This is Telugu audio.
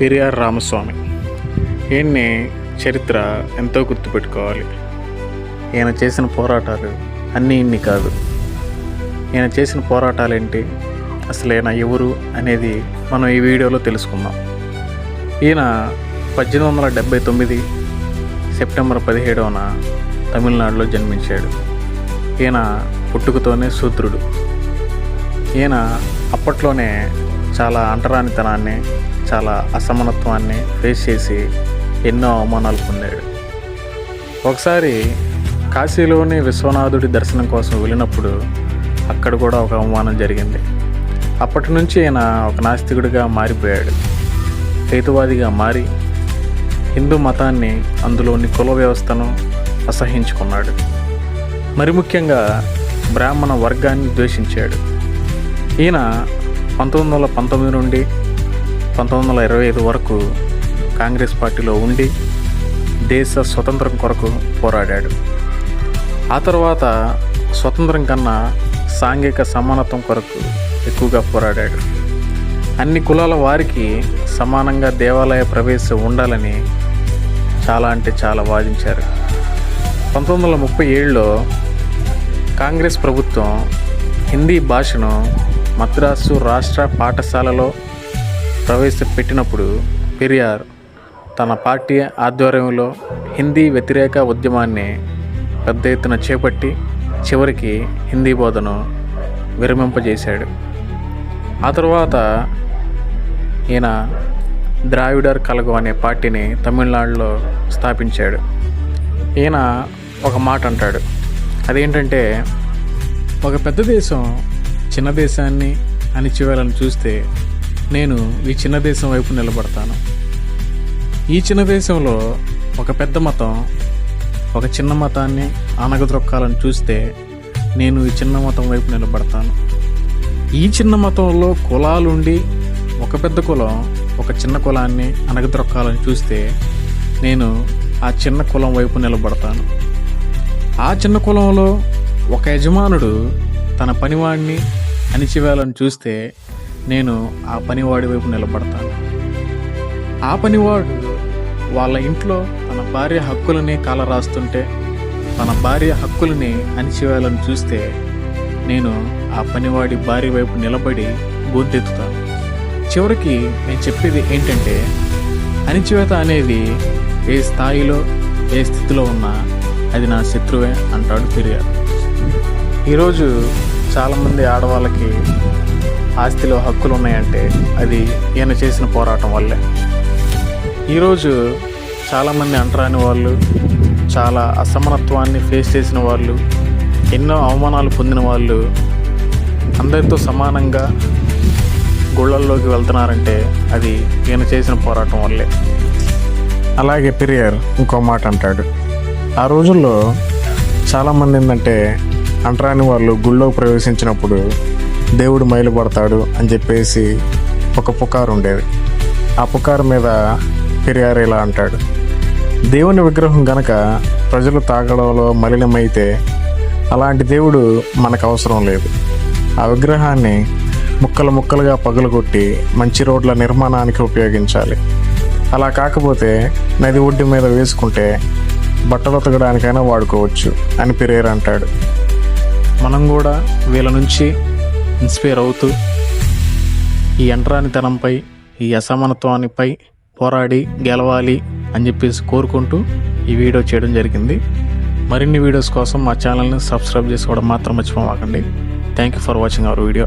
పెరియార్ రామస్వామి. ఈయన్ని చరిత్ర ఎంతో గుర్తుపెట్టుకోవాలి. ఈయన చేసిన పోరాటాలు అన్నీ ఇన్ని కాదు. ఈయన చేసిన పోరాటాలు ఏంటి, అసలు ఈయన ఎవరు అనేది మనం ఈ వీడియోలో తెలుసుకుందాం. ఈయన 1879 సెప్టెంబర్ 17న తమిళనాడులో జన్మించాడు. ఈయన పుట్టుకతోనే శూద్రుడు. ఈయన అప్పట్లోనే చాలా అంటరానితనాన్ని, చాలా అసమానత్వాన్ని ఫేస్ చేసి ఎన్నో అవమానాలు పొందాడు. ఒకసారి కాశీలోని విశ్వనాథుడి దర్శనం కోసం వెళ్ళినప్పుడు అక్కడ కూడా ఒక అవమానం జరిగింది. అప్పటి నుంచి ఈయన ఒక నాస్తికుడిగా మారిపోయాడు. హేతువాదిగా మారి హిందూ మతాన్ని, అందులోని కుల వ్యవస్థను అసహించుకున్నాడు. మరి ముఖ్యంగా బ్రాహ్మణ వర్గాన్ని ద్వేషించాడు. ఈయన 1919 నుండి 1925 వరకు కాంగ్రెస్ పార్టీలో ఉండి దేశ స్వతంత్రం కొరకు పోరాడాడు. ఆ తర్వాత స్వతంత్రం కన్నా సాంఘిక సమానత్వం కొరకు ఎక్కువగా పోరాడాడు. అన్ని కులాల వారికి సమానంగా దేవాలయ ప్రవేశం ఉండాలని చాలా అంటే చాలా వాదించారు. 1937లో కాంగ్రెస్ ప్రభుత్వం హిందీ భాషను మద్రాసు రాష్ట్ర పాఠశాలలో ప్రవేశపెట్టినప్పుడు పెరియార్ తన పార్టీ ఆధ్వర్యంలో హిందీ వ్యతిరేక ఉద్యమాన్ని పెద్ద ఎత్తున చేపట్టి చివరికి హిందీ బోధను విరమింపజేశాడు. ఆ తర్వాత ఈయన ద్రావిడర్ కళగం అనే పార్టీని తమిళనాడులో స్థాపించాడు. ఈయన ఒక మాట అంటాడు. అదేంటంటే, ఒక పెద్ద దేశం చిన్న దేశాన్ని అణిచివేయాలని చూస్తే నేను ఈ చిన్న దేశం వైపు నిలబడతాను. ఈ చిన్న దేశంలో ఒక పెద్ద మతం ఒక చిన్న మతాన్ని అణగద్రొక్కాలని చూస్తే నేను ఈ చిన్న మతం వైపు నిలబడతాను. ఈ చిన్న మతంలో కులాలుండి ఒక పెద్ద కులం ఒక చిన్న కులాన్ని అణగద్రొక్కాలని చూస్తే నేను ఆ చిన్న కులం వైపు నిలబడతాను. ఆ చిన్న కులంలో ఒక యజమానుడు తన పనివాడిని అణిచివేయాలని చూస్తే నేను ఆ పనివాడి వైపు నిలబడతాను. ఆ పనివాడు వాళ్ళ ఇంట్లో తన భార్య హక్కులని కాలరాస్తుంటే తన భార్య హక్కులని అణిచివేయాలని చూస్తే నేను ఆ పనివాడి భార్య వైపు నిలబడి గొంతెత్తుతాను. చివరికి నేను చెప్పేది ఏంటంటే, అణిచివేత అనేది ఏ స్థాయిలో ఏ స్థితిలో ఉన్నా అది నా శత్రువే అంటాడు పెరియార్. ఈరోజు చాలామంది ఆడవాళ్ళకి ఆస్తిలో హక్కులు ఉన్నాయంటే అది ఈయన చేసిన పోరాటం వల్లే. ఈరోజు చాలామంది అంటరాని వాళ్ళు, చాలా అసమానత్వాన్ని ఫేస్ చేసిన వాళ్ళు, ఎన్నో అవమానాలు పొందిన వాళ్ళు అందరితో సమానంగా గుళ్ళల్లోకి వెళ్తున్నారంటే అది ఈయన చేసిన పోరాటం వల్లే. అలాగే పెరియార్ ఇంకో మాట అంటాడు. ఆ రోజుల్లో చాలామంది ఏంటంటే, అంటరాని వాళ్ళు గుళ్ళోకి ప్రవేశించినప్పుడు దేవుడు మైలుపడతాడు అని చెప్పేసి ఒక పుకారు ఉండేది. ఆ పుకారు మీద పెరియార్ ఇలా అంటాడు. దేవుని విగ్రహం గనక ప్రజలు తాగడంలో మలినమైతే అలాంటి దేవుడు మనకు అవసరం లేదు. ఆ విగ్రహాన్ని ముక్కలు ముక్కలుగా పగలగొట్టి మంచి రోడ్ల నిర్మాణానికి ఉపయోగించాలి. అలా కాకపోతే నది ఒడ్డు మీద వేసుకుంటే బట్టలు ఉతకడానికైనా వాడుకోవచ్చు అని పెరియార్ అంటాడు. మనం కూడా వీళ్ళ నుంచి ఇన్స్పైర్ అవుతూ ఈ అంటరానితనంపై, ఈ అసమానత్వానిపై పోరాడి గెలవాలి అని చెప్పేసి కోరుకుంటూ ఈ వీడియో చేయడం జరిగింది. మరిన్ని వీడియోస్ కోసం మా ఛానల్ని సబ్స్క్రైబ్ చేసుకోవడం మాత్రం మర్చిపోమాకండి. Thank you for watching our video.